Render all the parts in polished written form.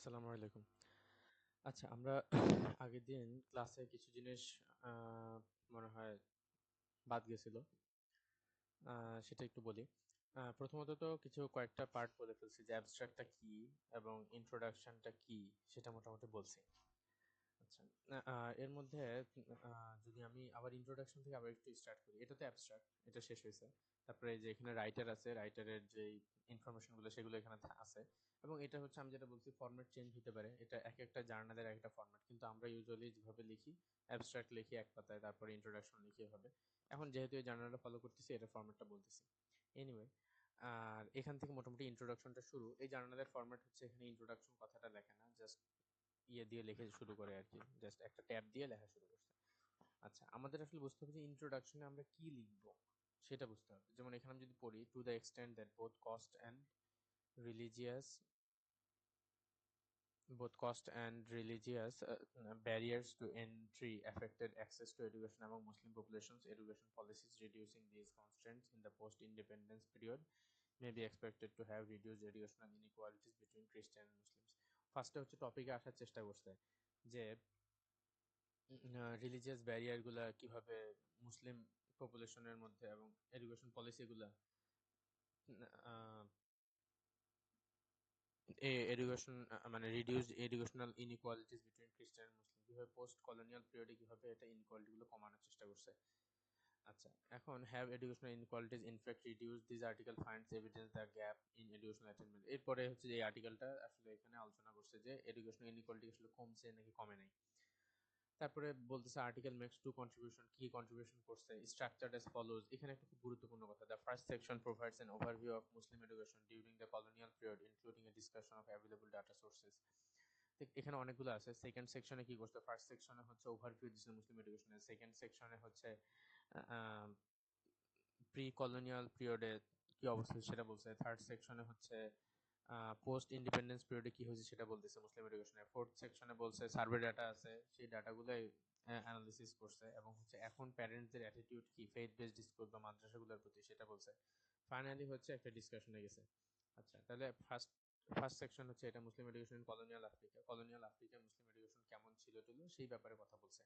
আসসালামু আলাইকুম। আচ্ছা, আমরা আগের দিন ক্লাসে কিছু জিনিস মনে হয় বাদ গেছিল। সেটা একটু বলি। প্রথমত তো কয়েকটা পার্ট বলে ফেলছি যে অ্যাবস্ট্রাক্টটা কি এবং ইন্ট্রোডাকশনটা কি সেটা মোটামুটি বলছি। আচ্ছা, এর মধ্যে যদি আমি আবার ইন্ট্রোডাকশন থেকে আবার একটু স্টার্ট করি, এটা তো অ্যাবস্ট্রাক্ট, এটা শেষ হয়েছে। তারপরে যে এখানে রাইটার আছে, রাইটারের যে ইনফরমেশনগুলো সেগুলো এখানে আছে। এবং এটা হচ্ছে আমি যেটা বলছি ফরম্যাট চেঞ্জ হতে পারে, এটা এক একটা জার্নালের এক একটা ফরম্যাট, কিন্তু আমরা ইউজুয়ালি যেভাবে লিখি অ্যাবস্ট্রাক্ট লিখি এক পাতায়, তারপরে ইন্ট্রোডাকশন লিখি হবে। এখন যেহেতু এই জার্নালটা ফলো করতেছি, এটা ফরম্যাটটা বলতেছি। এনিওয়ে, আর এখান থেকে মোটামুটি ইন্ট্রোডাকশনটা শুরু। এই জার্নালের ফরম্যাট হচ্ছে এখানে ইন্ট্রোডাকশন কথাটা লেখে না, জাস্ট ইয়ে দিয়ে লিখে শুরু করে আর কি, জাস্ট একটা ট্যাব দিয়ে লেখা শুরু করছে। আচ্ছা, আমাদের আসলে বুঝতে হবে যে ইন্ট্রোডাকশনে আমরা কি লিখব সেটা বুঝতে হবে। যেমন এখানে আমি যদি পড়ি, to the extent that religious both cost and religious barriers to entry affected access to education among Muslim populations. Education policies reducing these constraints in the post-independence period may be expected to have reduced educational inequalities between Christian and Muslims. ফার্স্টে হচ্ছে টপিকে আসার চেষ্টা করছে যে religious barrier গুলা কিভাবে মুসলিম পপুলেশনের মধ্যে এবং এডুকেশন পলিসি গুলা এডুকেশন মানে রিডিউসড এডুকেশনাল ইনইকুয়ালিটিস বিটুইন খ্রিস্টান এন্ড মুসলিম, কিভাবে পোস্ট কলোনিয়াল পিরিয়ডে কিভাবে এটা ইনইকুয়ালিটি গুলো কমানোর চেষ্টা করছে। আচ্ছা, এখন have educational inequalities in fact reduce, this article finds evidence the gap in educational attainment. এরপরে হচ্ছে যে এই আর্টিকেলটা আসলে এখানে আলোচনা করছে যে এডুকেশনাল ইনইকুয়ালিটি আসলে কমছে নাকি কমে নাই। তারপরে বলতেছে আর্টিকেল মেক্স টু কন্ট্রিবিউশন, কি কন্ট্রিবিউশন করছে, স্ট্রাকচারড অ্যাজ ফলোজ। এখানে একটা খুব গুরুত্বপূর্ণ কথা, the first section provides an overview of Muslim education during the colonial period including A discussion of available data sources. এখানে অনেকগুলো আছে। সেকেন্ড সেকশনে কি করছে, ফার্স্ট সেকশনে হচ্ছে ওভারভিউ দিচ্ছে মুসলিম এডুকেশনের, সেকেন্ড সেকশনে হচ্ছে প্রি কলোনিয়াল পিরিয়ডে কি অবস্থা সেটা বলছে, থার্ড সেকশনে হচ্ছে পোস্ট ইন্ডিপেন্ডেন্স পিরিয়ডে কি হয়েছে সেটা বলতেছে মুসলিম এডুকেশনে, ফোর্থ সেকশনে বলছে সার্ভে ডাটা আছে সেই ডাটাগুলোই অ্যানালিসিস করছে, এবং হচ্ছে এখন প্যারেন্টসদের অ্যাটিটিউড কি ফেথ বেসড স্কুল বা মাদ্রাসাগুলোর প্রতি সেটা বলছে। ফাইনালি হচ্ছে একটা ডিসকাশনে গেছে। আচ্ছা, তাহলে ফার্স্ট ফার্স্ট সেকশন হচ্ছে এটা Muslim education in colonial Africa Muslim education কেমন ছিল টুলো সেই ব্যাপারে কথা বলছে।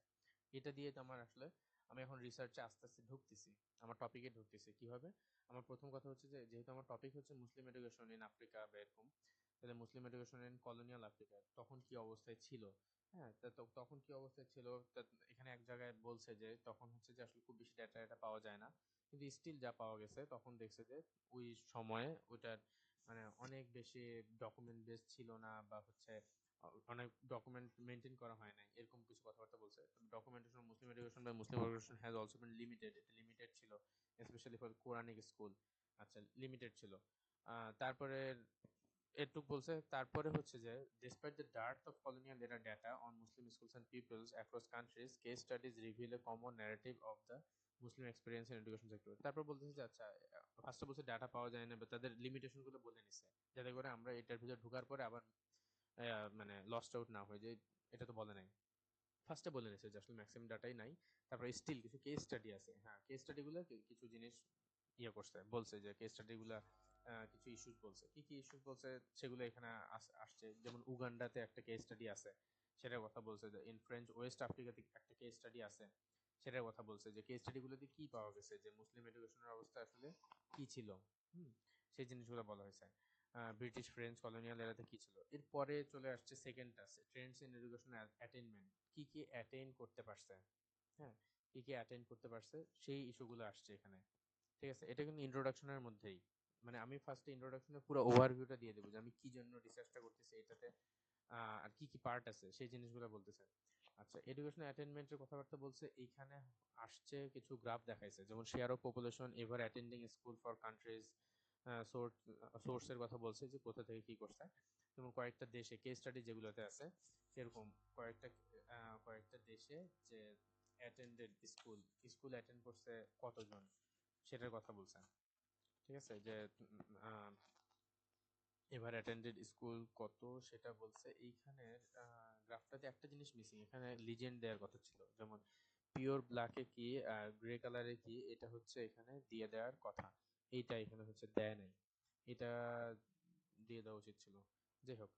এটা দিয়ে তো আমার আসলে আমি এখন রিসার্চে আস্তে আস্তে ঢুকতেছি, আমার টপিকে ঢুকতেছি কিভাবে। আমার প্রথম কথা হচ্ছে যে যেহেতু আমার টপিক হচ্ছে মুসলিম এডুকেশন ইন আফ্রিকা বা এরকম, তাহলে মুসলিম এডুকেশন ইন কলোনিয়াল আফ্রিকা তখন কি অবস্থায় ছিল। হ্যাঁ, তখন কি অবস্থায় ছিল, এখানে এক জায়গায় বলছে যে তখন হচ্ছে যে আসলে খুব বেশি ডেটা পাওয়া যায় না, কিন্তু স্টিল যা পাওয়া গেছে তখন দেখছে যে ওই সময়ে ওটার মানে অনেক বেশি ডকুমেন্ট বেস ছিল না, বা হচ্ছে অনেক ডকুমেন্ট মেনটেন করা হয় নাই, এরকম কিছু কথাবার্তা বলছে। ডকুমেন্টেশন মুসলিম এডুকেশন বা Muslim education has also been limited, এটা লিমিটেড ছিল স্পেশালি ফর কোরআনিক স্কুল। আচ্ছা, লিমিটেড ছিল। তারপরে এটুক বলছে, তারপরে হচ্ছে যে despite the dearth of colonial era data on Muslim schools and peoples across countries, case studies reveal a common narrative of the Muslim experience in education sector. তারপর বলতেছে যে আচ্ছা, ফার্স্টে বলছে ডাটা পাওয়া যায় না বা তাদের লিমিটেশন গুলো বলে নিছে, যাতে করে আমরা এটার ভিতরে ঢোকার পরে আবার মানে লস্ট আউট না হয় যে এটা তো বলে নাই। ফার্স্টে বলে নিছে যে আসলে ম্যাক্সিমাম ডাটাই নাই। তারপরে স্টিল কিছু কেস স্টাডি আছে, হ্যাঁ কেস স্টাডি গুলো কিছু জিনিস ইয়ে করছে, বলছে যে কেস স্টাডি গুলা কিছু ইস্যুস বলছে, কি কি ইস্যুস বলছে সেগুলো এখানে আসছে। যেমন উগান্ডাতে একটা কেস স্টাডি আছে, সেটার কথা বলছে যে ইন ফ্রেঞ্চ ওয়েস্ট আফ্রিকাতে একটা কেস স্টাডি আছে, সেটার কথা বলছে যে কেস স্টাডি গুলোতে কি পাওয়া গেছে যে মুসলিম এডুকেশনের অবস্থা আসলে কি ছিল। হুম, সেই জিনিসগুলো বলা হয়েছে। ব্রিটিশ ফ্রেঞ্চ কলোনিয়াল এরাতে কি ছিল। এরপরে চলে আসছে সেকেন্ড আছে ট্রেন্ডস ইন এডুকেশন অ্যাটেইনমেন্ট, কি কি অ্যাটেইন করতে পারছে। হ্যাঁ, কি কি অ্যাটেইন করতে পারছে সেই ইস্যুগুলো আসছে এখানে। ঠিক আছে, এটা কিন্তু ইন্ট্রোডাকশনের মধ্যেই, মানে আমি ফার্স্টে ইন্ট্রোডাকশনে পুরো ওভারভিউটা দিয়ে দেবো যে আমি কি জন্য রিসার্চটা করতেছি এটাতে, আর কি কি পার্ট আছে সেই জিনিসগুলো বলতেছে। আচ্ছা, এডুকেশন অ্যাটেইনমেন্টের কথাবার্তা বলছে, এইখানে আসছে কিছু গ্রাফ দেখাইছে, যেমন share of population ever attending school for countries, সোর্সের কথা বলছে যে কোথা থেকে কি করছে। যেমন কয়েকটা দেশে কেস স্টাডি যেগুলোতে আছে সেরকম কয়েকটা কয়েকটা দেশে যে অ্যাটেন্ডেড স্কুল স্কুল অ্যাটেন্ড করছে কতজন সেটার কথা বলছে। ঠিক আছে, যে এবার অ্যাটেন্ডেড স্কুল কত সেটা বলছে। এইখানে গ্রাফটাতে একটা জিনিস মিসিং, এখানে লিজেন্ড দেওয়ার কথা ছিল, যেমন পিওর ব্ল্যাকে কি আর গ্রে কালারে কি, এটা হচ্ছে এখানে দিয়ে দেওয়ার কথা, এইটা এখানে হচ্ছে দেয় নাই, এটা দিয়ে দেওয়া উচিত ছিল। যাই হোক,